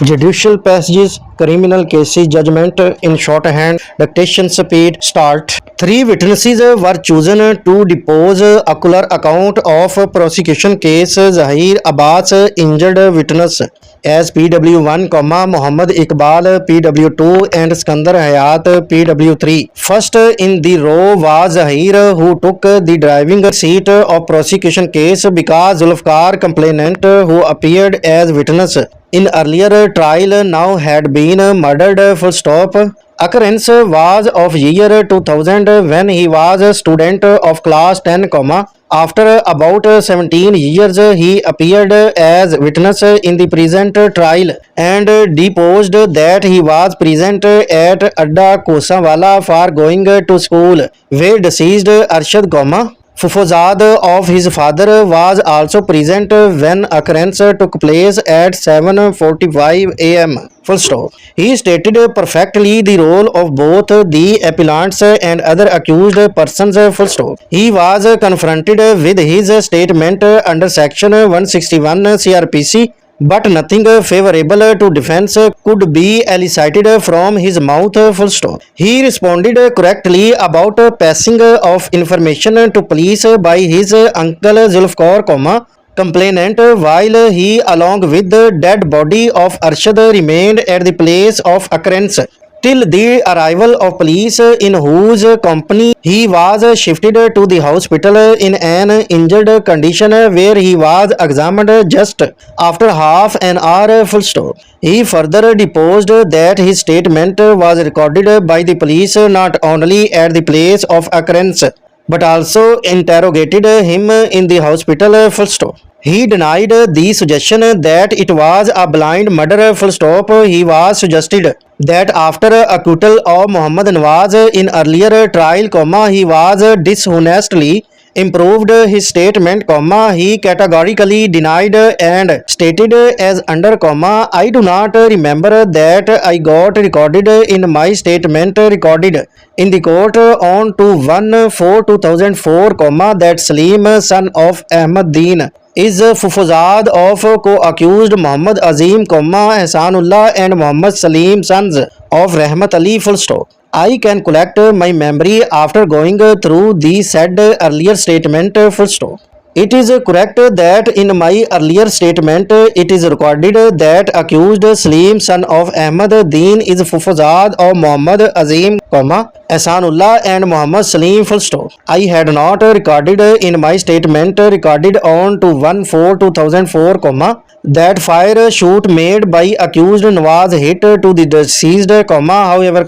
Judicial passages, criminal cases, judgment in shorthand, dictation speed, start. Three witnesses were chosen to depose ocular account of prosecution case Zahir Abbas injured witness as PW1, Muhammad Iqbal PW2 and Skandar Hayat PW3. First in the row was Zahir who took the driving seat of prosecution case because Zulfikar complainant who appeared as witness in earlier trial now had been murdered full stop. Occurrence was of year 2000 when he was a student of class 10, after about 17 years he appeared as witness in the present trial and deposed that he was present at Adda Kosawala for going to school where deceased Arshad, Fufuzad of his father was also present when occurrence took place at 7:45 am. Full stop. He stated perfectly the role of both the appellants and other accused persons. Full stop. He was confronted with his statement under section 161 CRPC, but nothing favorable to defense could be elicited from his mouth. Full stop. He responded correctly about passing of information to police by his uncle Zulfikar, complainant, while he along with the dead body of Arshad remained at the place of occurrence till the arrival of police, in whose company he was shifted to the hospital in an injured condition where he was examined just after half an hour. Full stop. He further deposed that his statement was recorded by the police not only at the place of occurrence but also interrogated him in the hospital. Full stop. He denied the suggestion that it was a blind murder. Full stop. He was suggested that after acquittal of Muhammad Nawaz in earlier trial, he was dishonestly improved his statement, he categorically denied and stated as under, I do not remember that I got recorded in my statement recorded in the court on 2/1/2004, that Salim, son of Ahmad Deen, is Fufuzad of co-accused Muhammad Azim, Hasanullah and Muhammad Salim, sons of Rahmat Ali. Full stop. I can collect my memory after going through the said earlier statement. Full stop. It is correct that in my earlier statement it is recorded that accused Salim, son of Ahmad Deen, is Fufuzad of Muhammad Azim, Ahsanullah and Muhammad Salim. Full stop. I had not recorded in my statement recorded on 2/1/2004, that fire shoot made by accused Nawaz hit to the deceased, however,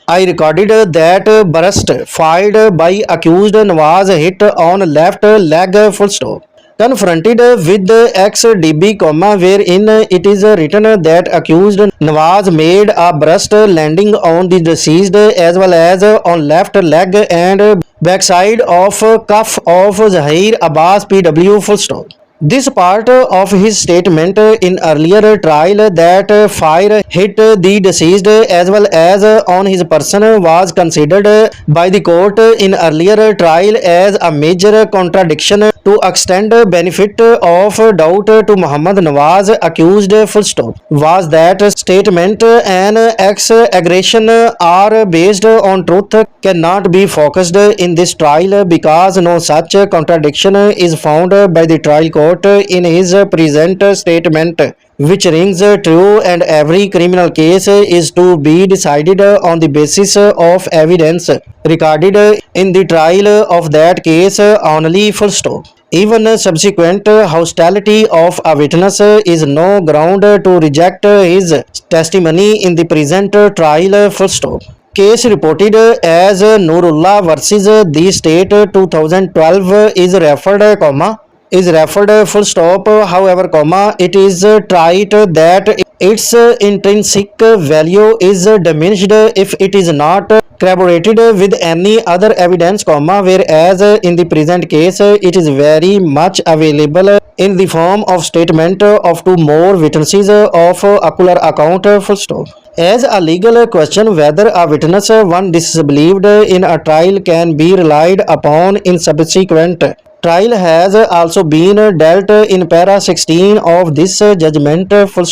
I recorded that burst fired by accused Nawaz hit on left leg. Full stop. Confronted with XDB, wherein it is written that accused Nawaz made a burst landing on the deceased as well as on left leg and backside of cuff of Zahir Abbas PW. Full stop. This part of his statement in earlier trial that fire hit the deceased as well as on his person was considered by the court in earlier trial as a major contradiction to extend benefit of doubt to Muhammad Nawaz accused. Full stop. Was that statement and exaggeration are based on truth cannot be focused in this trial because no such contradiction is found by the trial court in his present statement, which rings true, and every criminal case is to be decided on the basis of evidence recorded in the trial of that case only. Full stop. Even subsequent hostility of a witness is no ground to reject his testimony in the present trial. Full stop. Case reported as Nurullah versus the state 2012 is referred, full stop. However, it is tried that its intrinsic value is diminished if it is not corroborated with any other evidence, whereas in the present case it is very much available in the form of statement of two more witnesses of ocular account. Full stop. As a legal question whether a witness one disbelieved in a trial can be relied upon in subsequent trial has also been dealt in para 16 of this judgment. Full